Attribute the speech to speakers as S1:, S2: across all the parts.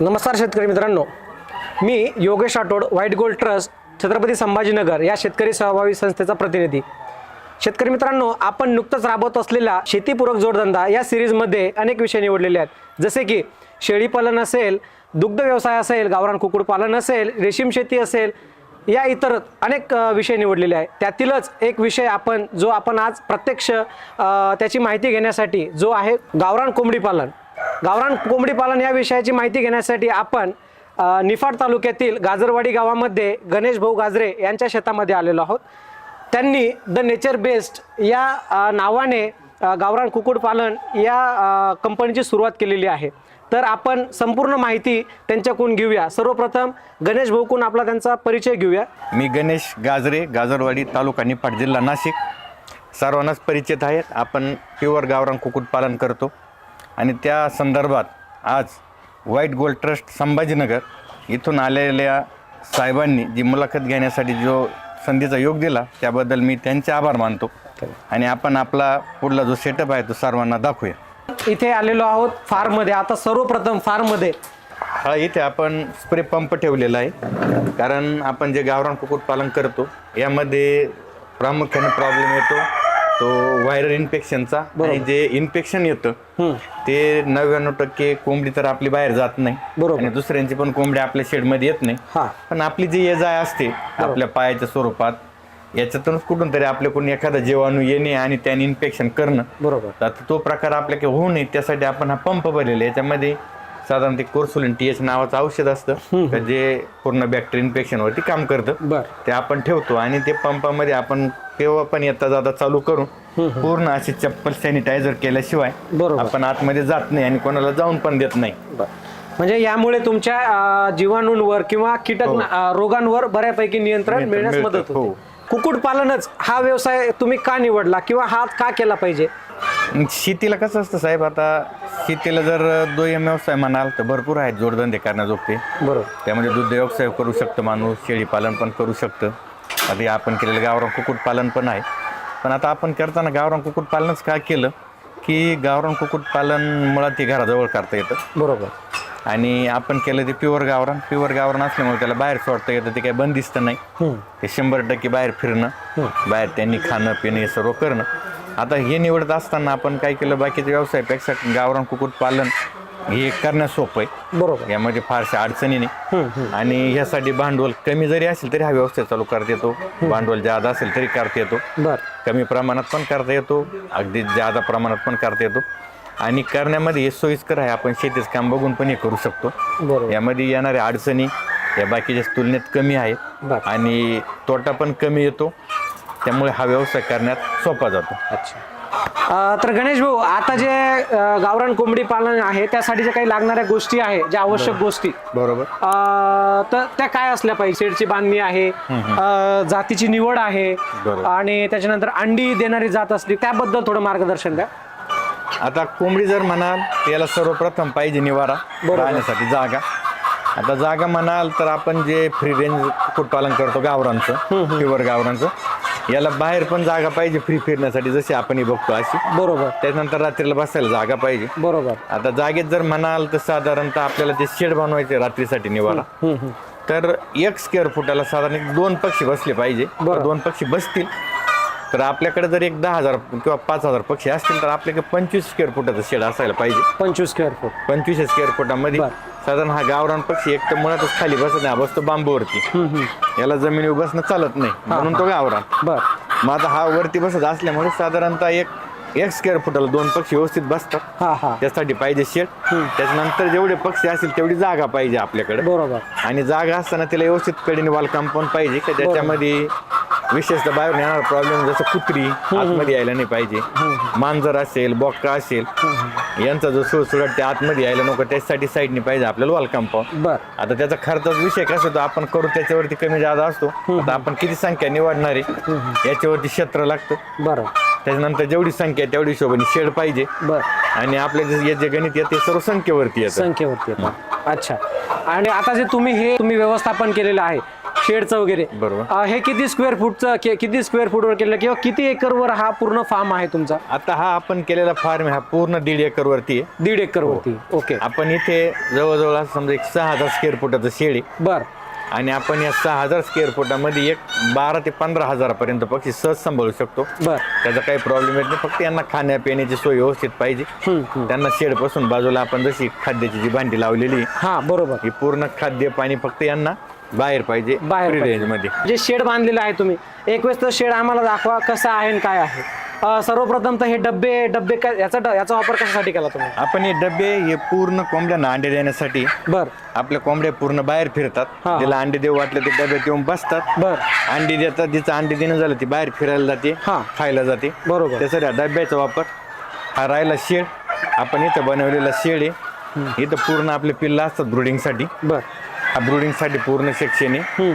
S1: नमस्कार शेतकरी मित्रांनो, मी Yogesh Rathod, white gold trust, Chhatrapati Sambhajinagar या शेतकरी सहभागी संस्थेचा प्रतिनिधी. शेतकरी मित्रांनो, आपण नुकतंच राबवत असलेल्या शेतीपूरक जोडधंदा या सिरीजमध्ये अनेक विषय निवडलेले आहेत, जसे की शेळीपालन असेल, दुग्ध व्यवसाय असेल, गावरान कुक्कुटपालन असेल, रेशीम शेती असेल, या इतर अनेक विषय निवडलेले आहेत. त्यातीलच एक विषय जो आपण आज प्रत्यक्ष त्याची माहिती घेण्यासाठी जो आहे गावरान कोंबडी पालन. गावरान कोंबडी पालन या विषयाची माहिती घेण्यासाठी आपण निफाड तालुक्यातील गाजरवाडी गावामध्ये गणेश भाऊ गाजरे यांच्या शेतामध्ये आलेलो आहोत. त्यांनी द नेचर बेस्ट या नावाने गावरान कुक्कुटपालन या कंपनीची सुरुवात केलेली आहे. तर आपण संपूर्ण माहिती त्यांच्याकडून घेऊया. सर्वप्रथम गणेश भाऊकडून त्यांचा परिचय घेऊया.
S2: मी गणेश गाजरे, गाजरवाडी, तालुका निफाड, जिल्हा नाशिक. सर्वांनाच परिचित आहेत. आपण प्युअर गावरान कुक्कुटपालन करतो आणि त्या संदर्भात आज व्हाईट गोल्ड ट्रस्ट संभाजीनगर इथून आलेल्या साहेबांनी जी मुलाखत घेण्यासाठी जो संधीचा योग दिला त्याबद्दल मी त्यांचे आभार मानतो. आणि आपण आपला पुढला जो सेटअप आहे तो सर्वांना दाखवूया.
S1: इथे आलेलो आहोत फार्ममध्ये. आता सर्वप्रथम फार्ममध्ये
S2: इथे आपण स्प्रे पंप ठेवलेला आहे, कारण आपण जे गावरान कुक्कुटपालन करतो यामध्ये प्रामुख्याने प्रॉब्लेम येतो तो व्हायरल इन्फेक्शनचा. आणि जे इन्फेक्शन येतं ते 99% कोंबडी तर आपली बाहेर जात नाही आणि दुसऱ्यांची पण कोंबडी आपल्या शेडमध्ये येत नाही. पण आपली जी ये जाय असते आपल्या पायाच्या स्वरूपात, याच्यातूनच कुठून तरी आपल्याकडून एखादा जीवाणू येणे आणि त्याने इन्फेक्शन करणं. तर तो प्रकार आपल्याकडे होऊ नये त्यासाठी आपण हा पंप भरलेला. याच्यामध्ये साधारण ते कोर्सुलिन TH नावाचं औषध असतं जे पूर्ण बॅक्टेरिया इन्फेक्शन वरती काम करतं. ते आपण ठेवतो आणि ते पंपामध्ये आपण केव्हा पण येता जाता चालू करून पूर्ण अशी चप्पल सॅनिटायझर केल्याशिवाय आपण आतमध्ये जात नाही आणि कोणाला जाऊन पण देत नाही.
S1: म्हणजे यामुळे तुमच्या जीवाणूंवर किंवा कीटक रोगांवर बऱ्यापैकी नियंत्रण मिळण्यास मदत होते. कुक्कुटपालनच हा व्यवसाय तुम्ही का निवडला किंवा हा का केला पाहिजे?
S2: शेतीला कसं असतं साहेब, आता शेतीला जर दुय्यम व्यवसाय म्हणाल तर भरपूर आहेत जोडधंदे करण्याजोगते. त्यामध्ये दूध व्यवसाय करू शकतं माणूस, शेळीपालन पण करू शकतं. आधी आपण केलेलं गावरान कुक्कुटपालन पण आहे. पण आता आपण करताना गावरान कुक्कुटपालनच का केलं की गावरान कुक्कुटपालन मुळात ते घराजवळ करता येतं. आणि आपण केलं ते प्युअर गावरान असल्यामुळे त्याला बाहेर सोडता येतं. ते काही बंदिस्त नाही. ते 100% बाहेर फिरणं, बाहेर त्यांनी खाणं पिणं हे सर्व करणं. आता हे निवडत असताना आपण काय केलं, बाकीच्या व्यवसायापेक्षा गावरान कुक्कुटपालन हे करण्यास सोपं आहे. यामध्ये फारशा अडचणी नाही आणि ह्यासाठी भांडवल कमी जरी असेल तरी हा व्यवसाय चालू करता येतो. भांडवल जादा असेल तरी करता येतो, कमी प्रमाणात पण करता येतो, अगदी जादा प्रमाणात पण करता येतो. आणि करण्यामध्ये हे सोयीस्कर आहे. आपण शेतीचं काम बघून पण हे करू शकतो. यामध्ये येणाऱ्या अडचणी या बाकीच्या तुलनेत कमी आहेत आणि तोटा पण कमी येतो. त्यामुळे हा व्यवसाय करण्यात सोपा जातो.
S1: तर गणेश भाऊ, आता जे गावरान कोंबडी पालन आहे त्यासाठी ज्या काही लागणाऱ्या गोष्टी आहे, ज्या आवश्यक गोष्टी तर त्या काय असल्या पाहिजे? शेडची बांधणी आहे, जातीची निवड आहे आणि त्याच्यानंतर अंडी देणारी जात असली त्याबद्दल थोडं मार्गदर्शन द्या.
S2: आता कोंबडी जर म्हणाल त्याला सर्वप्रथम पाहिजे निवारा, राहण्यासाठी जागा. आता जागा म्हणाल तर आपण जे फ्री रेंज कुक्कुटपालन करतो गावरांचं, प्युअर गावरांचं, याला बाहेर पण जागा पाहिजे फ्री फिरण्यासाठी, जशी आपण बघतो अशी. त्याच्यानंतर रात्रीला बसायला जागा पाहिजे. आता जागेत जर म्हणाल तर साधारणतः आपल्याला ते शेड बनवायचे रात्रीसाठी निवारा. तर 1 स्क्वेअर फुटाला साधारण 2 पक्षी बसले पाहिजे. 2 पक्षी बसतील तर आपल्याकडे जर 10,000 किंवा 5,000 पक्षी असतील तर आपल्याकडे 25 स्क्वेअर फुटाचं शेड असायला पाहिजे.
S1: 25 स्क्वेअर
S2: फुटामध्ये साधारण हा गावरान पक्षी एक तर मुळातच खाली बसत नाही, बसतो बांबूवरती. याला जमिनीवर बसणं चालत नाही म्हणून तो गावरान. मग आता हा वरती बसत असल्यामुळे साधारणतः 1 स्क्वेअर फुटाला 2 पक्षी व्यवस्थित बसतात. त्यासाठी पाहिजे शेड. त्याच्यानंतर जेवढे पक्षी असतील तेवढी जागा पाहिजे आपल्याकडे. आणि जागा असताना तिला व्यवस्थित कडेने वॉल कंपाऊंड पाहिजे की त्याच्यामध्ये विशेषतः बाहेर येणार प्रॉब्लेम जसं कुत्री आतमध्ये यायला नाही पाहिजे, मांजर असेल, बोक्का असेल, यांचा जो सुळसुळाट ते आतमध्ये यायला नको, त्याच्यासाठी साईडने पाहिजे आपल्याला वॉल कंपाऊंड. आता त्याचा खर्चाचा विषय कसा होतो, आपण करू त्याच्यावरती कमी जादा असतो. आता आपण किती संख्या निवडणार आहे याच्यावरती क्षेत्र लागतं. त्याच्यानंतर जेवढी संख्या तेवढी हिशोबाने शेड पाहिजे. आणि आपले जे गणित येते सर्व संख्येवरती येतं.
S1: अच्छा. आणि आता जे तुम्ही व्यवस्थापन केलेलं आहे शेडचं वगैरे
S2: बरोबर.
S1: हे किती स्क्वेअर फूटचं किती स्क्वेअर फूटवर केलं किंवा किती एकरवर हा पूर्ण फार्म आहे तुमचा?
S2: आता हा आपण केलेला फार्म हा पूर्ण 1.5 एकर वरती आहे.
S1: 1.5 एकर वरती. ओके.
S2: आपण इथे जवळजवळ असं समजा एक 6,000 स्क्वेअर फुटाचं शेड आहे.
S1: बर.
S2: आणि आपण या 6,000 स्क्वेअर फुटामध्ये एक 12 ते 15 हजारापर्यंत पक्षी सहज सांभाळू शकतो.
S1: बर.
S2: त्याचा काही प्रॉब्लेम येत नाही. फक्त यांना खाण्यापिण्याची सोय व्यवस्थित पाहिजे. त्यांना शेड पासून बाजूला आपण जशी खाद्याची जी भांडी लावलेली
S1: हा बरोबर,
S2: ही पूर्ण खाद्य पाणी फक्त यांना बाहेर पाहिजे,
S1: बाहेर
S2: रेंज मध्ये.
S1: जे शेड बांधलेलं आहे तुम्ही, एक वेळेस तर शेड आम्हाला दाखवा कसं आहे आणि काय आहे. सर्वप्रथम तर हे डब्बे काय याचा वापर कशासाठी केला तुम्ही?
S2: आपण हे डबे हे पूर्ण कोंबड्यांना अंडे देण्यासाठी.
S1: बर.
S2: आपल्या कोंबड्या पूर्ण बाहेर फिरतात,
S1: हा.
S2: तिला अंडे देऊ वाटलं ते डब्यात येऊन बसतात.
S1: बर.
S2: अंडी देतात, जिचं अंडी देणं झालं ती बाहेर फिरायला जाते,
S1: हा.
S2: खायला जाते.
S1: बरोबर.
S2: त्यासाठी डब्याचा वापर. हा राहिला शेड, आपण इथं बनवलेला शेड आहे. इथं पूर्ण आपले पिल्ला असतात ब्रुडिंगसाठी.
S1: बर.
S2: हा ब्रुडिंगसाठी पूर्ण सेक्शन आहे.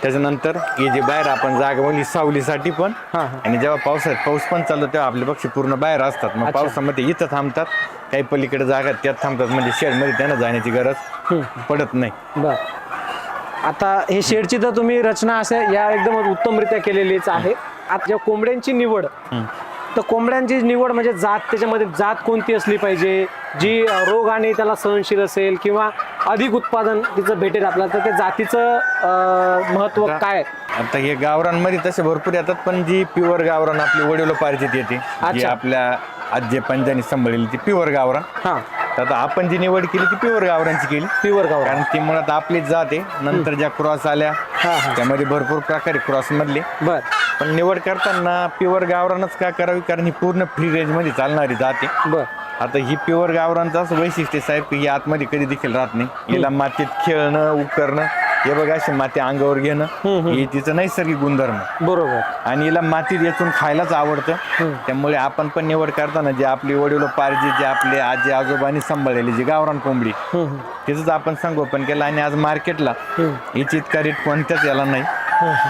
S2: त्याच्यानंतर हे जे बाहेर आपण जागा बनवली सावलीसाठी पण.
S1: हा.
S2: आणि जेव्हा पाऊस पण चालतो तेव्हा आपले पक्षी पूर्ण बाहेर असतात. मग
S1: अच्छा.
S2: पावसामध्ये इथं थांबतात, काही पलीकडे जागा त्यात थांबतात, म्हणजे शेडमध्ये त्यांना जाण्याची गरज पडत नाही.
S1: बर. आता हे शेडची तर तुम्ही रचना असं या एकदम उत्तमरित्या केलेलीच आहे. आता जेव्हा कोंबड्यांची निवड, तर कोंबड्यांची निवड म्हणजे जात, त्याच्यामध्ये जात कोणती असली पाहिजे जी रोग आणि त्याला सहनशील असेल किंवा अधिक उत्पादन तिचं भेटेल आपल्याला, तर त्या जातीचं महत्व काय?
S2: आता हे गावरांमध्ये तसे भरपूर येतात, पण जी प्युअर गावरान आपली वडिलोपार्जित येते, जी
S1: अच्छा.
S2: आपल्या आजी पंजांनी सांभाळलेली ती प्युअर गावरान.
S1: हा.
S2: तर आता आपण जी निवड केली ती प्युअर गावरांची केली.
S1: प्युअर गावरान,
S2: कारण ती मुळात आपलीच जात आहे. नंतर ज्या क्रॉस आल्या
S1: हा.
S2: त्यामध्ये भरपूर प्रकार क्रॉस मधले.
S1: बर.
S2: पण निवड करताना प्युअर गावरानच का करावी, कारण ही पूर्ण फ्री रेंज मध्ये चालणारी जाते.
S1: बर.
S2: आता ही प्युअर गावरानचं असं वैशिष्ट्य साहेब की ही आतमध्ये कधी देखील राहत नाही. हिला मातीत खेळणं, उकरणं, हे बघा अशी माती अंगावर घेणं, हे तिचं नैसर्गिक गुणधर्म.
S1: बरोबर.
S2: आणि हिला मातीत येचून खायलाच आवडतं. त्यामुळे आपण पण निवड करताना जे आपली वडिलोपार्जित, जे आपले आजी आजोबांनी सांभाळलेली जी गावरान कोंबडी, तिचंच आपण संगोपन केलं. आणि आज मार्केटला हिची इतका रेट कोणत्याच याला नाही.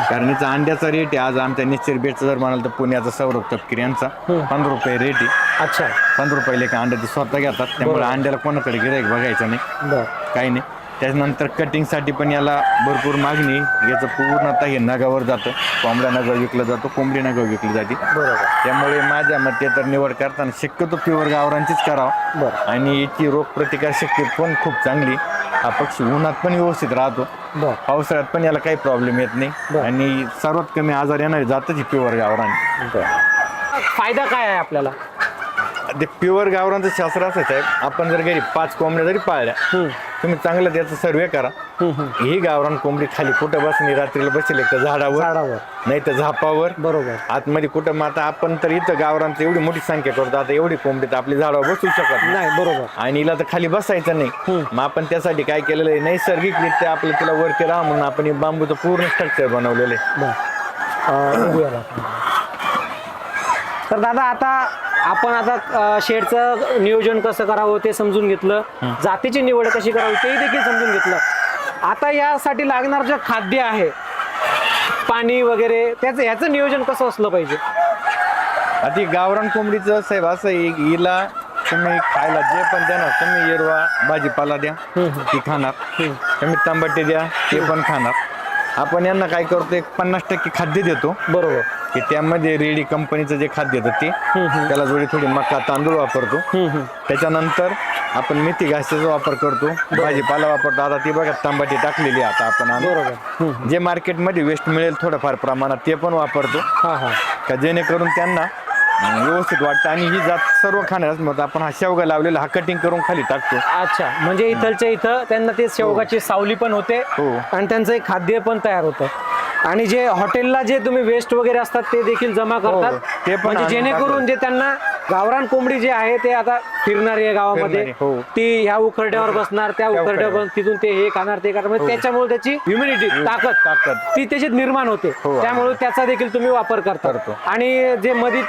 S2: कारण हिचा अंड्याचा रेट आहे आज आमच्या निश्चित बेटचा जर म्हणाल तर पुण्याचा सौरभ तपकिरी यांचा 15 रुपये रेट आहे.
S1: अच्छा.
S2: 15 रुपये का अंडा ते स्वतः घेतात. त्यामुळे अंड्याला कोणाकडे गिऱ्हाईक बघायचं नाही,
S1: बर.
S2: काही नाही. त्याच्यानंतर कटिंगसाठी पण याला भरपूर मागणी. याचं पूर्ण आता हे नगावर जातं, कोंबड्या नगा विकलं जातो, कोंबडी नगा विकली जाते.
S1: बरोबर.
S2: त्यामुळे माझ्या मते तर निवड करताना शक्यतो प्युअर गावरांचीच करावं.
S1: बरं.
S2: आणि याची रोगप्रतिकार शक्ती पण खूप चांगली. हा पक्षी उन्हात पण व्यवस्थित राहतो,
S1: बर.
S2: पावसाळ्यात पण याला काही प्रॉब्लेम येत नाही.
S1: बरं.
S2: आणि सर्वात कमी आजार येणारी जातच ही प्युअर गावरान.
S1: फायदा काय आहे आपल्याला?
S2: ते प्युअर गावरांचं शास्त्र असं साहेब, आपण जर घरी 5 कोंबड्या जरी पाळल्या, तुम्ही चांगलं त्याचा सर्वे करा. ही गावरान कोंबडी खाली कुठं बसली, रात्रीला बसेल एक तर झाडावर, नाही तर झापावर.
S1: बरोबर.
S2: आतमध्ये कुठं. मग आता आपण तर इथं गावरांचं एवढी मोठी संख्या करतो, आता एवढी कोंबडी तर आपली झाडावर बसू शकत
S1: नाही. बरोबर.
S2: आणि हिला तर खाली बसायचं नाही. मग आपण त्यासाठी काय केलेलं आहे, नैसर्गिकरित्या आपलं तिला वरती राहा म्हणून आपण हे बांबूचं पूर्ण स्ट्रक्चर बनवलेलं आहे.
S1: तर दादा आता शेडचं नियोजन कसं करावं ते समजून घेतलं, जातीची निवड कशी करावी ते देखील समजून घेतलं. आता यासाठी लागणार जे खाद्य आहे, पाणी वगैरे, ह्याचं नियोजन कसं असलं पाहिजे?
S2: आता ही गावरान कोंबडीचं साहेब असं आहे, हिला तुम्ही खायला जे पण द्या ना, तुम्ही हिरवा भाजीपाला द्या ती खाणार, तुम्ही तांबटे द्या ते पण खाणार. आपण यांना काय करतो, एक 50% खाद्य देतो.
S1: बरोबर.
S2: की त्यामध्ये रेडी कंपनीचं जे खाद्य येतं ते, त्याला जोडी थोडी मका तांदूळ वापरतो. त्याच्यानंतर आपण मेथी घासाचा वापर करतो, भाजीपाला वापरतो. आता ती बघा तांबटी टाकलेली आता आपण.
S1: बरोबर.
S2: जे मार्केटमध्ये वेस्ट मिळेल थोडंफार प्रमाणात ते पण वापरतो, का जेणेकरून त्यांना व्यवस्थित वाटतं. आणि ही जात सर्व खाण्यास मग आपण हा शेवगा लावलेला हा कटिंग करून खाली टाकतो.
S1: अच्छा, म्हणजे इथलच्या इथं त्यांना ते शेवगाची सावली पण होते आणि त्यांचं एक खाद्य पण तयार होतं. आणि जे हॉटेलला जे तुम्ही वेस्ट वगैरे असतात ते देखील जमा करतात,
S2: ते पण
S1: म्हणजे जेणेकरून जे त्यांना गावरान कोंबडी जे आहे ते आता फिरणार आहे गावामध्ये, ती ह्या उखरड्यावर बसणार, त्या उखरड्यावर तिथून ते हे खाणार ते खाणार, म्हणजे त्याच्यामुळे त्याची इम्युनिटी ताकद ती त्याच्यात निर्माण होते. त्यामुळे त्याचा देखील तुम्ही वापर करता. आणि जे मध्ये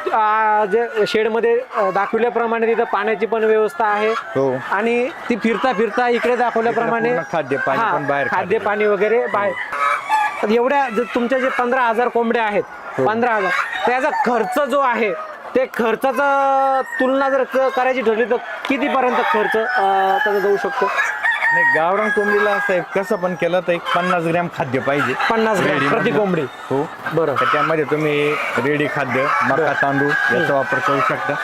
S1: जे शेडमध्ये दाखवल्याप्रमाणे तिथं पाण्याची पण व्यवस्था आहे. आणि ती फिरता इकडे दाखवल्याप्रमाणे खाद्य पाणी वगैरे बाहेर. एवढ्या तुमच्या जे 15,000 कोंबड्या आहेत, 15,000, त्याचा खर्च जो आहे ते खर्चाचा तुलना जर करायची ठरली तर कितीपर्यंत खर्च त्याचा जाऊ शकतो?
S2: नाही, गावरान कोंबडीला साहेब कसं पण केलं तर एक 50 ग्रॅम खाद्य पाहिजे.
S1: 50 ग्रॅम
S2: रेडी
S1: प्रति
S2: मधलं.
S1: कोंबडी.
S2: हो.
S1: बरं.
S2: तर त्यामध्ये तुम्ही रेडी खाद्य, मका, तांदूळ याचा वापर करू शकता.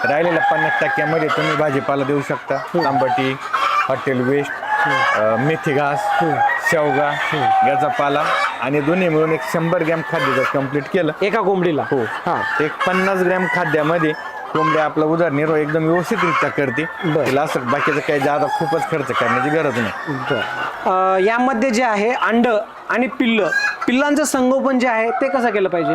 S2: राहिलेल्या 50% तुम्ही भाजीपाला देऊ शकता. तांबटी, हॉटेल वेस्ट, मेथी घास, शेवगा याचा पाला आणि दोन्ही मिळून एक 100 ग्रॅम खाद्य जर कंप्लीट केलं
S1: एका कोंबडीला.
S2: हो
S1: हा.
S2: एक 50 ग्रॅम खाद्यामध्ये कोंबडी आपला उदरनिर्वाह एकदम व्यवस्थितरित्या करते.
S1: बरं.
S2: तिला असं बाकीचं काही जादा खूपच खर्च करण्याची गरज नाही.
S1: यामध्ये जे आहे अंड आणि पिल्लांचं संगोपन जे आहे ते कसं केलं पाहिजे?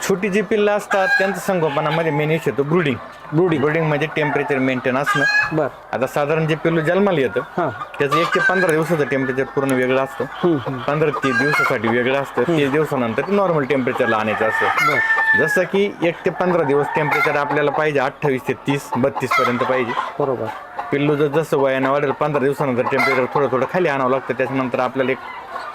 S2: छोटी जी पिल्लं असतात त्यांचं संगोपनामध्ये मेन इशू येतो ब्रुडिंग. ब्रुडिंग म्हणजे टेम्परेचर मेंटेन असणं.
S1: बर.
S2: आता साधारण जे पिल्लू जन्माला येतं
S1: हा.
S2: त्याचं 1 ते 15 दिवसाचं टेम्परेचर पूर्ण वेगळं असतं. 15 ते 30 दिवसासाठी वेगळं असतं. 30 दिवसानंतर नॉर्मल टेम्परेचरला आणायचं असतं. जसं की 1 ते 15 दिवस टेम्परेचर आपल्याला पाहिजे 28 ते 30 32 पर्यंत पाहिजे.
S1: बरोबर.
S2: पिल्लू जसं वयानं वाढेल 15 दिवसानंतर टेम्परेचर थोडं खाली आणावं लागतं. त्याच्यानंतर आपल्याला एक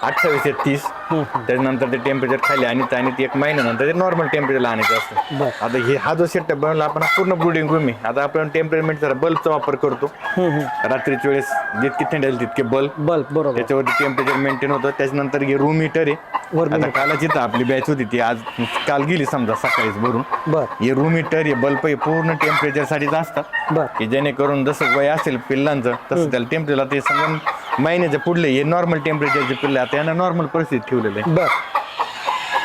S2: 28 ते 30 त्याच्यानंतर ते टेम्परेचर खाली आणि 1 महिन्यानंतर ते नॉर्मल टेम्परेचरला आणायचं असतं. आता हा जो सेटअप बनवला आपण पूर्ण ब्रुडिंग रूम आहे. आता आपण टेम्परेचर जरा बल्बचा वापर करतो. रात्रीच्या वेळेस जितकी थंडी आली तितके बल्ब.
S1: बरोबर.
S2: त्याच्यावरती टेम्परेचर मेंटेन होतं. त्याच्यानंतर हे रूम हीटर आहे. आता कालच इथं आपली बॅच होती ती आज काल गेली समजा सकाळीच भरून. हे रूम हीटर हे बल्ब हे पूर्ण टेम्परेचर साठीच असतात की जेणेकरून जसं वय असेल पिल्लांचं तसं त्याला टेम्परेचर ते समजून महिन्याच्या पुढले हे नॉर्मल टेम्परेचरचे पिल्ले आता यांना नॉर्मल परिस्थिती ठेवलेलं आहे.
S1: बर.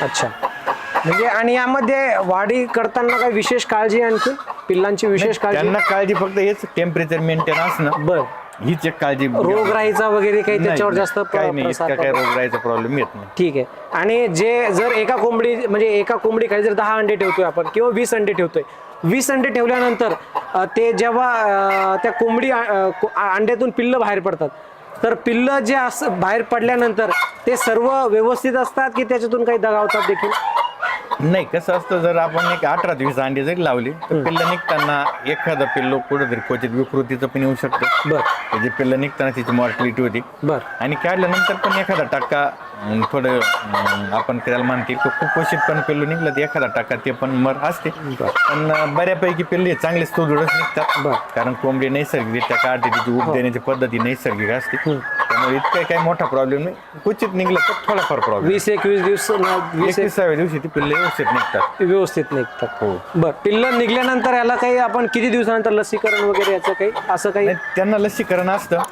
S1: अच्छा. म्हणजे आणि यामध्ये वाढी करताना काही विशेष काळजी आणखी पिल्लांची विशेष काळजी?
S2: त्यांना काळजी फक्त हेच टेम्परेचर मेंटेन असणं.
S1: बर.
S2: हीच एक काळजी.
S1: रोगराईचा वगैरे काही त्याच्यावर जास्त
S2: काही नाही, इतका काही रोगराईचा प्रॉब्लेम येत नाही.
S1: ठीक आहे. आणि जे जर एका कोंबडी खाली जर 10 अंडे ठेवतोय आपण किंवा 20 अंडे ठेवतोय, 20 अंडे ठेवल्यानंतर ते जेव्हा त्या कोंबडी अंड्यातून पिल्लं बाहेर पडतात तर पिल्लं जे बाहेर पडल्यानंतर ते सर्व व्यवस्थित असतात की त्याच्यातून काही दगावतात देखील?
S2: नाही, कसं असतं जर आपण एक 18 ते 20 अंडी जरी लावली तर पिल्लं निघताना एखादं पिल्लू कुठेतरी क्वचित विकृतीचं पण येऊ शकतं.
S1: बर.
S2: जे पिल्लं निघताना तिची मॉर्टिलिटी होती.
S1: बर. आणि
S2: काढल्यानंतर पण एखादा टक्का थोडं आपण त्याला म्हणते खूप क्वचित पण पिल्लू निघलं तर एखादा टक्का ते पण मर असते. पण बऱ्यापैकी पिल्ले चांगले सुदृढच निघतात. कारण कोंबडी नैसर्गिकरित्या काढते, तिची उब देण्याची पद्धती नैसर्गिक असते. त्यामुळे इतकं काही मोठा प्रॉब्लेम नाही. क्वचित निघलं तर थोडाफार प्रॉब्लेम.
S1: 20-21 दिवस
S2: 21व्या दिवशी ती पिल्ले व्यवस्थित निघतात.
S1: हो. बर. पिल्लं निघल्यानंतर याला काही आपण किती दिवसानंतर लसीकरण वगैरे याचं काही असं काही?
S2: त्यांना लसीकरण असतं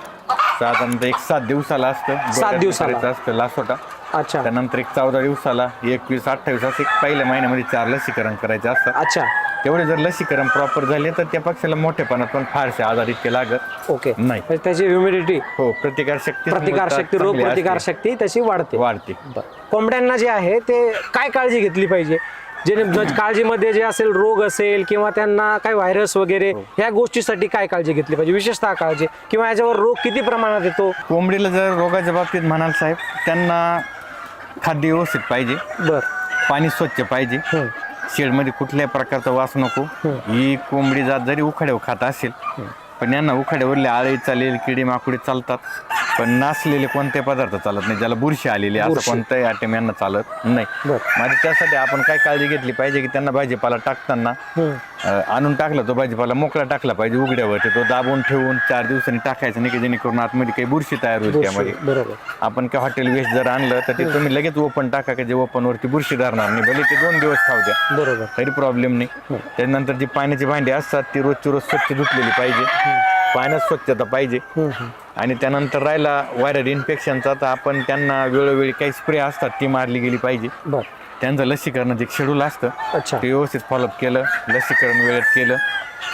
S2: साधारणतः 7 दिवसाला असतं.
S1: 7 दिवसाला
S2: असतं लासोटा.
S1: अच्छा.
S2: त्यानंतर 14 दिवसाला 21-28 असं पहिल्या महिन्यामध्ये 4 लसीकरण करायचे असतात.
S1: अच्छा.
S2: तेवढे जर लसीकरण प्रॉपर झाले तर त्या पक्षाला मोठेपणात पण फारसे आजार इतके लागत
S1: ओके
S2: नाही.
S1: त्याची ह्युमिडिटी
S2: हो प्रतिकारशक्ती
S1: रोग प्रतिकारशक्ती त्याची वाढते. कोंबड्यांना जे आहे ते काय काळजी घेतली पाहिजे? काळजीमध्ये जे असेल रोग असेल किंवा त्यांना काही व्हायरस वगैरे ह्या गोष्टीसाठी काय काळजी घेतली पाहिजे? विशेषतः काळजी किंवा याच्यावर रोग किती प्रमाणात येतो?
S2: कोंबडीला जर रोगाच्या बाबतीत म्हणाल साहेब त्यांना खाद्य व्यवस्थित पाहिजे.
S1: बर.
S2: पाणी स्वच्छ पाहिजे. शेडमध्ये कुठल्याही प्रकारचा वास नको. ही कोंबडी जात जरी उखाड्यावर खात असेल पण यांना उखाड्यावरले आळी चालेल, किडी माकुडी चालतात पण नासलेले कोणते पदार्थ चालत नाही. ज्याला बुरशी आलेली असं कोणताही आयटम यांना चालत नाही. म्हणजे त्यासाठी आपण काय काळजी घेतली पाहिजे की त्यांना भाजीपाला टाकताना आणून टाकला तो भाजीपाला मोकळा टाकला पाहिजे उघड्यावरती. तो दाबून ठेवून 4 दिवसांनी टाकायचं नाही की जेणेकरून आतमध्ये काही बुरशी तयार होईल. त्यामध्ये आपण काय हॉटेल वेस्ट जर आणलं तर ते तुम्ही लगेच ओपन टाका की जे ओपन वरती बुरशी धरणार नाही. भले ते 2 दिवस खाऊ द्या.
S1: बरोबर.
S2: तरी प्रॉब्लेम नाही. त्यानंतर जी पाण्याची भांडी असतात ती रोजची रोज स्वच्छ धुतलेली पाहिजे. पाण्यात स्वच्छता पाहिजे. आणि त्यानंतर राहिला व्हायरल इन्फेक्शनचा तर आपण त्यांना वेळोवेळी काही स्प्रे असतात ती मारली गेली पाहिजे. त्यांचं लसीकरणाचं एक शेड्यूल असतं ते व्यवस्थित फॉलोअप केलं, लसीकरण वेळेत केलं,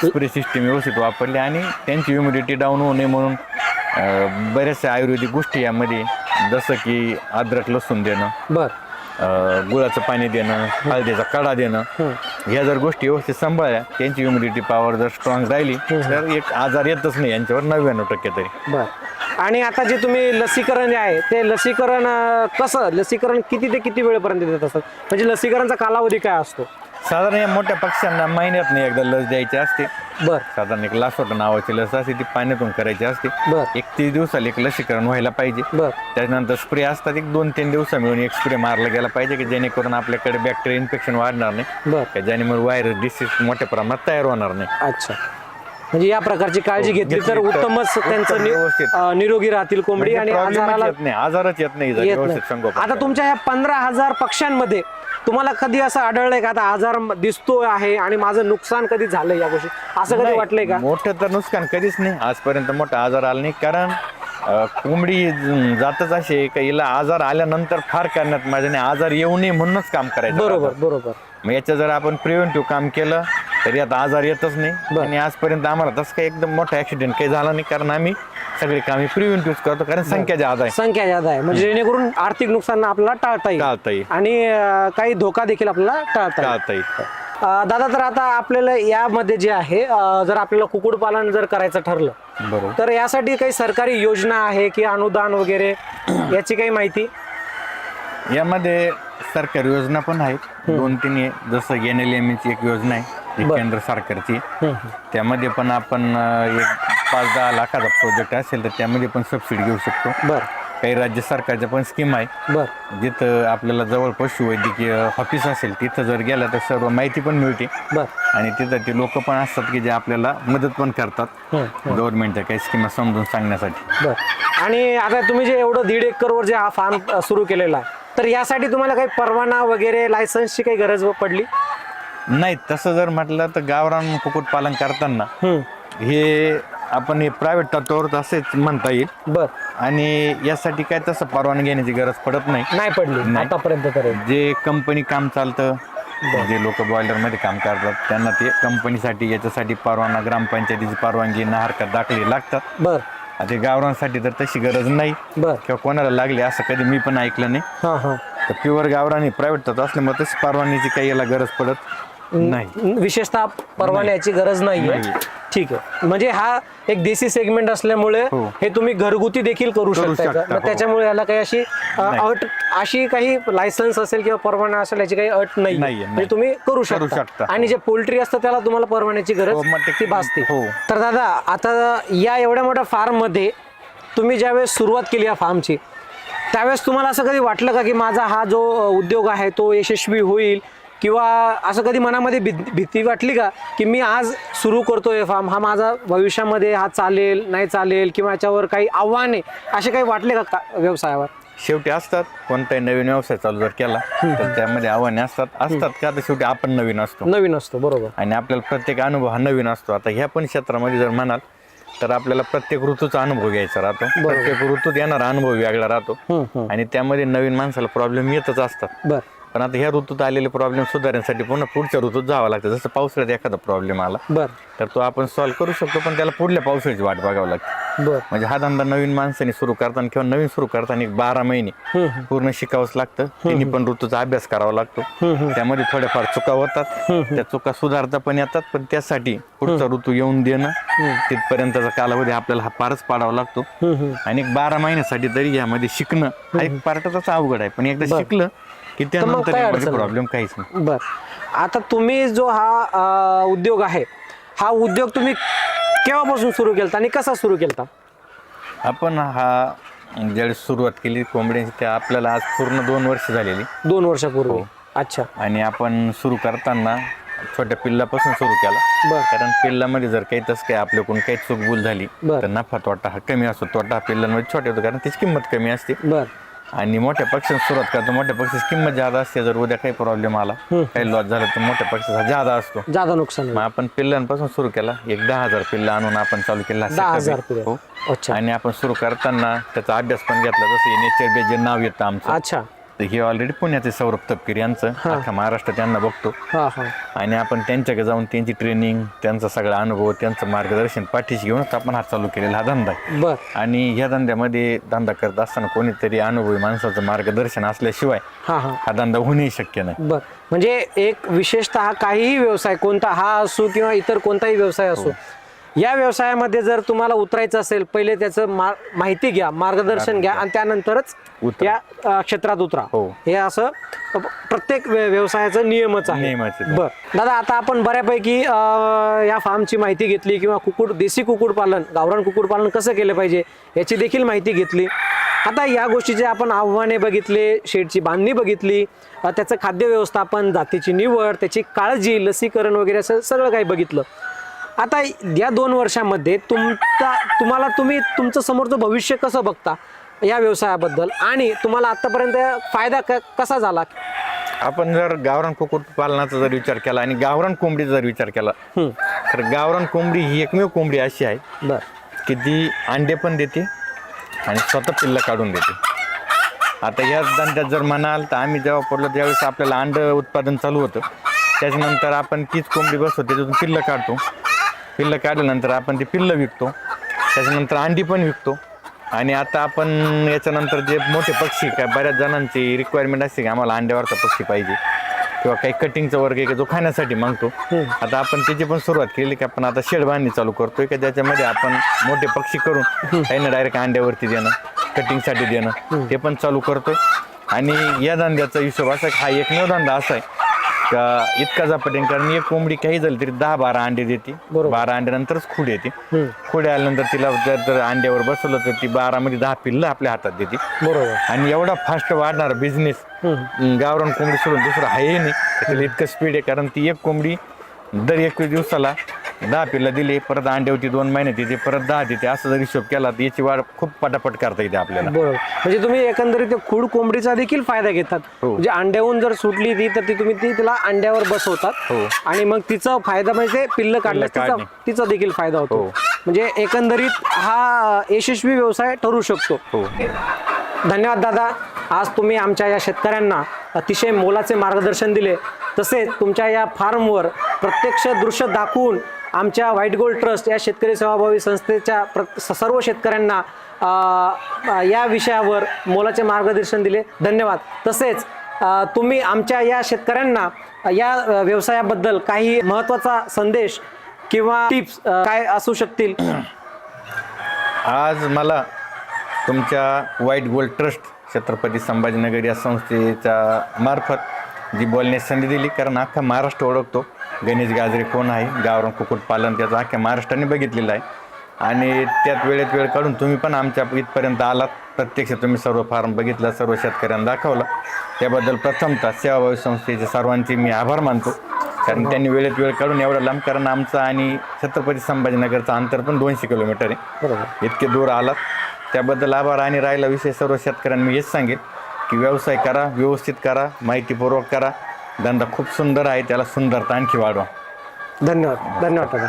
S2: स्प्रे सिस्टीम व्यवस्थित वापरली आणि त्यांची ह्युमिडिटी डाऊन होऊ नये म्हणून बऱ्याचशा आयुर्वेदिक गोष्टी यामध्ये जसं की अद्रक लसूण देणं, गुळाचं पाणी देणं, हळदीचा काढा देणं ह्या जर गोष्टी व्यवस्थित सांभाळल्या त्यांची ह्युमिडिटी पॉवर जर स्ट्रॉंग राहिली तर एक आजार येतच नाही यांच्यावर 99% तरी.
S1: आणि आता जे तुम्ही लसीकरण जे आहे ते लसीकरण किती ते किती वेळेपर्यंत देत असतात? म्हणजे लसीकरणचा कालावधी काय असतो?
S2: साधारण या मोठ्या पक्ष्यांना महिन्यात नाही एकदा लस द्यायची असते. साधारण एक लासोटा नावाची लस असते ती पाण्यातून करायची असते. 31 दिवसाला एक लसीकरण व्हायला पाहिजे. त्याच्यानंतर स्प्रे असतात एक 2-3 दिवसा मिळून एक स्प्रे मारला गेला पाहिजे की जेणेकरून आपल्याकडे बॅक्टेरिया इन्फेक्शन वाढणार नाही ज्यामुळे व्हायरस डिसीज मोठ्या प्रमाणात तयार होणार नाही.
S1: अच्छा. म्हणजे या प्रकारची काळजी घेतली तर
S2: घेतली तर
S1: उत्तमच त्यांचं
S2: व्यवस्थित.
S1: निरोगी राहतील कोंबडी आणि
S2: म्हणजे problem
S1: आजाराला
S2: येत नाही, आजारच येत नाही जर
S1: येत
S2: व्यवस्थित
S1: नाही.
S2: संगोपन
S1: आता
S2: केलं.
S1: तुमच्या ह्या 15,000 पक्ष्यांमध्ये तुम्हाला कधी असं आढळलंय का आता आजार दिसतो आहे आणि माझं नुकसान कधी झालंय या गोष्टी असं कधी
S2: नाही,
S1: वाटलंय का?
S2: मोठं तर नुकसान कधीच नाही आजपर्यंत मोठा आजार आला नाही कारण कोंबडी जातच अशी आहे का हिला आजार आल्यानंतर फार करण्यात माझ्याने आजार येऊ नये म्हणूनच काम करायचं
S1: बरोबर
S2: राहतं.
S1: बरोबर.
S2: मग याचं जर आपण प्रिव्हेंटिव्ह काम केलं तरी आता आजार येतच नाही आणि आजपर्यंत आम्हाला तसं काही एकदम मोठा ऍक्सिडेंट काही झाला नाही कारण आम्ही सगळे कामे प्रिव्हेंटिव्ह करतो कारण संख्या जादा आहे.
S1: संख्या जादा आहे म्हणजे जेणेकरून आर्थिक नुकसान आपल्याला टाळता
S2: टाळता येईल.
S1: येईल आणि काही धोका देखील आपल्याला टाळता येईल.
S2: टाळता येईल.
S1: दादा तर आता आपल्याला यामध्ये जे आहे जर आपल्याला कुक्कुटपालन जर करायचं ठरलं
S2: बरोबर.
S1: तर यासाठी काही सरकारी योजना आहे की अनुदान वगैरे याची काही माहिती?
S2: यामध्ये सरकारी योजना पण आहेत 2-3 आहे. जसं NLM ची एक योजना आहे ती केंद्र सरकारची. त्यामध्ये पण आपण एक 5-10 लाखाचा प्रोजेक्ट असेल तर त्यामध्ये पण सबसिडी घेऊ शकतो.
S1: बर
S2: काही राज्य सरकारच्या पण स्कीम आहे
S1: बर
S2: जिथं आपल्याला जवळ पशुवैद्यकीय ऑफिस असेल तिथं जर गेलं तर सर्व माहिती पण मिळते
S1: बर
S2: आणि तिथं ते लोक पण असतात की जे आपल्याला मदत पण करतात गव्हर्नमेंटच्या काही स्कीमा समजून सांगण्यासाठी.
S1: बर. आणि आता तुम्ही जे एवढं 1.5 एकरवर जे हा फार्म सुरू केलेला आहे तर यासाठी तुम्हाला काही परवाना वगैरे लायसन्सची काही गरज पडली?
S2: नाही तसं जर म्हटलं तर गावरान कुक्कुटपालन करताना हे आपण हे प्रायव्हेट तत्वावर असेच म्हणता येईल.
S1: बर.
S2: आणि यासाठी काय तसं परवानगी घेण्याची गरज पडत नाही
S1: पडली
S2: नाही.
S1: आतापर्यंत तर.
S2: जे कंपनी काम चालतं जे लोक बॉयलरमध्ये काम करतात त्यांना ते कंपनीसाठी याच्यासाठी परवाना ग्रामपंचायतीची परवानगी ना हरकत दाखली लागतात.
S1: बर.
S2: आता गावरांसाठी तर तशी गरज नाही
S1: बर.
S2: किंवा कोणाला लागली असं कधी मी पण ऐकलं नाही.
S1: हा हा.
S2: तर प्युअर गावरान प्रायव्हेट तत्व असल्यामुळे तशी परवानगीची काही याला गरज पडत नाही.
S1: विशेषतः परवान्याची गरज नाहीये.
S2: नाही.
S1: ठीक आहे. म्हणजे हा एक देसी सेगमेंट असल्यामुळे
S2: हो.
S1: हे तुम्ही घरगुती देखील करू शकता.
S2: शकता,
S1: मग
S2: हो.
S1: त्याच्यामुळे याला काही अशी अशी काही लायसन्स असेल किंवा परवाना असेल याची काही अट नाही.
S2: नाहीये,
S1: म्हणजे तुम्ही करू शकता.
S2: शकता.
S1: आणि जे पोल्ट्री असतं त्याला तुम्हाला परवान्याची
S2: हो,
S1: गरज
S2: मग
S1: ती भासते.
S2: हो.
S1: तर दादा आता या एवढ्या मोठ्या फार्म मध्ये तुम्ही ज्यावेळेस सुरुवात केली या फार्मची त्यावेळेस तुम्हाला असं कधी वाटलं का की माझा हा जो उद्योग आहे तो यशस्वी होईल किंवा असं कधी मनामध्ये भीती वाटली का की मी आज सुरू करतोय फार्म हा माझा भविष्यामध्ये हा चालेल नाही चालेल किंवा याच्यावर काही आव्हाने असे काही वाटले का व्यवसायावर?
S2: शेवटी असतात कोणताही नवीन व्यवसाय चालू जर केला तर त्यामध्ये आव्हाने असतात का आता शेवटी आपण नवीन असतो
S1: बरोबर.
S2: आणि आपल्याला प्रत्येक अनुभव हा नवीन असतो. आता ह्या पण क्षेत्रामध्ये जर म्हणाल तर आपल्याला प्रत्येक ऋतूचा अनुभव घ्यायचा राहतो. प्रत्येक ऋतूत येणारा अनुभव वेगळा राहतो आणि त्यामध्ये नवीन माणसाला प्रॉब्लेम येतच असतात.
S1: बर.
S2: पण आता ह्या ऋतूत आलेले प्रॉब्लेम सुधारण्यासाठी पुन्हा पुढच्या ऋतूत जावं लागतं. जसं पावसाळ्यात एखादा प्रॉब्लेम आला
S1: बर
S2: तर तो आपण सॉल्व्ह करू शकतो पण त्याला पुढल्या पावसाळ्याची वाट बघावं लागते.
S1: बर.
S2: म्हणजे हा धंदा नवीन माणसाने सुरू करताना किंवा नवीन सुरू करताना एक 12 महिने पूर्ण शिकावंच लागतं. त्यांनी पण ऋतूचा अभ्यास करावा लागतो. त्यामध्ये थोड्याफार चुका होतात त्या चुका सुधारता पण येतात पण त्यासाठी पुढचा ऋतू येऊन देणं तिथपर्यंतचा कालावधी आपल्याला हा पारच पाडावा लागतो. आणि एक 12 महिन्यासाठी तरी यामध्ये शिकणं हा एक पार्टच अवघड आहे पण एकदा शिकलं की त्यानंतर यामध्ये प्रॉब्लेम काहीच नाही.
S1: बर. आता तुम्ही जो हा उद्योग आहे हा उद्योग तुम्ही केव्हापासून सुरू केलता आणि कसा सुरू केलता?
S2: आपण हा ज्यावेळेस सुरुवात केली कोंबड्यांची त्या आपल्याला आज पूर्ण 2 वर्ष झालेली.
S1: 2 वर्षापूर्वी. अच्छा.
S2: आणि आपण सुरू करताना छोट्या पिल्लापासून सुरू केला.
S1: बर.
S2: कारण पिल्लामध्ये जर काही तसं काही आपल्याकडून काही चूकभूल झाली तर नफा तोटा हा कमी असतो. तोटा पिल्लांमध्ये छोटे होतो कारण त्याची किंमत कमी असते.
S1: बर.
S2: आणि मोठ्या पक्षांची सुरुवात करतो मोठ्या पक्षाची किंमत जादा असते. जर उद्या काही प्रॉब्लेम आला काही लॉस झाला तर मोठ्या पक्षाचा जादा असतो.
S1: जादा नुकसान.
S2: मग आपण पिल्लांपासून सुरू केला एक 10,000 पिल्ला आणून आपण चालू केला.
S1: 10,000 पिल्ला.
S2: हो.
S1: अच्छा.
S2: आणि आपण सुरू करताना त्याचा अभ्यास पण घेतला. जसं नेचर बेस जे नाव येतं आमचं.
S1: अच्छा.
S2: तर हे ऑलरेडी पुण्याचे सौरभ तपकीर यांचं अख्खा महाराष्ट्र त्यांना बघतो. आणि आपण त्यांच्याकडे जाऊन त्यांची ट्रेनिंग त्यांचा सगळा अनुभव त्यांचं मार्गदर्शन पाठीशी घेऊनच आपण हा चालू केलेला हा धंदा आहे.
S1: बर.
S2: आणि ह्या धंद्यामध्ये धंदा करत असताना कोणीतरी अनुभवी माणसाचं मार्गदर्शन असल्याशिवाय हा धंदा होणंही शक्य नाही.
S1: बर. म्हणजे एक विशेषतः काहीही व्यवसाय कोणता हा असो किंवा इतर कोणताही व्यवसाय असो या व्यवसायामध्ये जर तुम्हाला उतरायचं असेल पहिले त्याचं माहिती घ्या मार्गदर्शन घ्या आणि त्यानंतरच या क्षेत्रात उतरा. हे असं प्रत्येक व्यवसायाचा नियमच आहे. बर. दादा आता आपण बऱ्यापैकी या फार्मची माहिती घेतली किंवा देशी कुक्कुटपालन गावरान कुक्कुटपालन कसं केलं पाहिजे याची देखील माहिती घेतली. आता या गोष्टीचे आपण आव्हाने बघितले शेडची बांधणी बघितली त्याचं खाद्य व्यवस्थापन जातीची निवड त्याची काळजी लसीकरण वगैरे असं सगळं काही बघितलं. आता या 2 वर्षामध्ये तुमचं समोरचं भविष्य कसं बघता या व्यवसायाबद्दल, आणि तुम्हाला आतापर्यंत फायदा कसा झाला?
S2: आपण जर गावरान कुक्कुटपालनाचा जर विचार केला आणि गावरान कोंबडीचा जर विचार केला तर गावरान कोंबडी ही एकमेव कोंबडी अशी आहे की ती अंडे पण देते आणि स्वतः पिल्लं काढून देते. आता या धंद्यात जर म्हणाल तर आम्ही जेव्हा पडलो त्यावेळेस आपल्याला अंड उत्पादन चालू होतं. त्याच्यानंतर आपण तीच कोंबडी बसतो, त्याच्यातून पिल्लं काढतो. पिल्लं काढल्यानंतर आपण ती पिल्लं विकतो, त्याच्यानंतर अंडी पण विकतो. आणि आता आपण याच्यानंतर जे मोठे पक्षी काय बऱ्याच जणांची रिक्वायरमेंट असते की आम्हाला अंड्यावरचा पक्षी पाहिजे किंवा काही कटिंगचा वर्ग आहे की जो खाण्यासाठी मागतो. आता आपण त्याची पण सुरुवात केली की आपण आता शेड बांधणी चालू करतोय की ज्याच्यामध्ये आपण मोठे पक्षी करून त्यांना डायरेक्ट अंड्यावरती देणं, कटिंगसाठी देणं ते पण चालू करतोय. आणि या धंद्याचा हिशोब असा हा एकमेव धंदा असा आहे का इतका झपाट्याने, कारण एक कोंबडी काही झाली तरी 10-12 अंडे देते. 12 अंड्यानंतरच खुड येते. खुड आल्यानंतर तिला जर अंड्यावर बसवलं तर ती 12 मध्ये 10 पिल्लं आपल्या हातात देते.
S1: बरोबर.
S2: आणि एवढा फास्ट वाढणारा बिझनेस गावरान कोंबडी सोडून दुसरं आहे नाही. त्याला इतकं स्पीड आहे, कारण ती एक कोंबडी दर 21 दिवसाला 10 पिल्लं दिली, परत अंडे होती 2 महिन्यात येते, परत 10 देते. असं जर हिशोब केला तर याची वाढ खूप पटापट करता येते आपल्याला.
S1: बरोबर. म्हणजे तुम्ही एकंदरीत खुड कोंबडीचा देखील फायदा घेतात. म्हणजे अंड्याहून जर सुटली ती तर तुम्ही तिला अंड्यावर बसवतात आणि मग तिचा फायदा म्हणजे पिल्लं काढण्याचा तिचा देखील फायदा होतो. म्हणजे एकंदरीत हा यशस्वी व्यवसाय ठरू शकतो. धन्यवाद दादा. आज तुम्ही आमच्या या शेतकऱ्यांना अतिशय मोलाचे मार्गदर्शन दिले, तसेच तुमच्या या फार्मवर प्रत्यक्ष दृश्य दाखवून आमच्या व्हाईट गोल्ड ट्रस्ट या शेतकरी सेवाभावी संस्थेच्या सर्व शेतकऱ्यांना या विषयावर मोलाचे मार्गदर्शन दिले. धन्यवाद. तसेच तुम्ही आमच्या या शेतकऱ्यांना या व्यवसायाबद्दल काही महत्त्वाचा संदेश किंवा टिप्स काय असू शकतील?
S2: आज मला तुमच्या white gold trust Chhatrapati Sambhajinagar या संस्थेच्या मार्फत जी बोलण्याची संधी दिली, कारण अख्खा महाराष्ट्र ओळखतो गणेश गाजरे कोण आहे. गावरान कुक्कुटपालन त्याचं अख्ख्या महाराष्ट्राने बघितलेलं आहे. आणि त्यात वेळेत वेळ काढून तुम्ही पण आमच्या इथपर्यंत आलात. प्रत्यक्ष तुम्ही सर्व फार्म बघितला, सर्व शेतकऱ्यांना दाखवला. त्याबद्दल प्रथमतः सेवाभावी संस्थेचे सर्वांचे मी आभार मानतो, कारण त्यांनी वेळेत वेळ काढून एवढं लांब, कारण आमचा आणि छत्रपती संभाजीनगरचं अंतर पण 200 किलोमीटर आहे. इतके दूर आलात त्याबद्दल आभार. आणि राहिला विषय सर्व शेतकऱ्यांना मी हेच सांगेन की व्यवसाय करा, व्यवस्थित करा, माहितीपूर्वक करा. धंदा खूप सुंदर आहे, त्याला सुंदरता आणखी वाढवा.
S1: धन्यवाद. धन्यवाद दादा.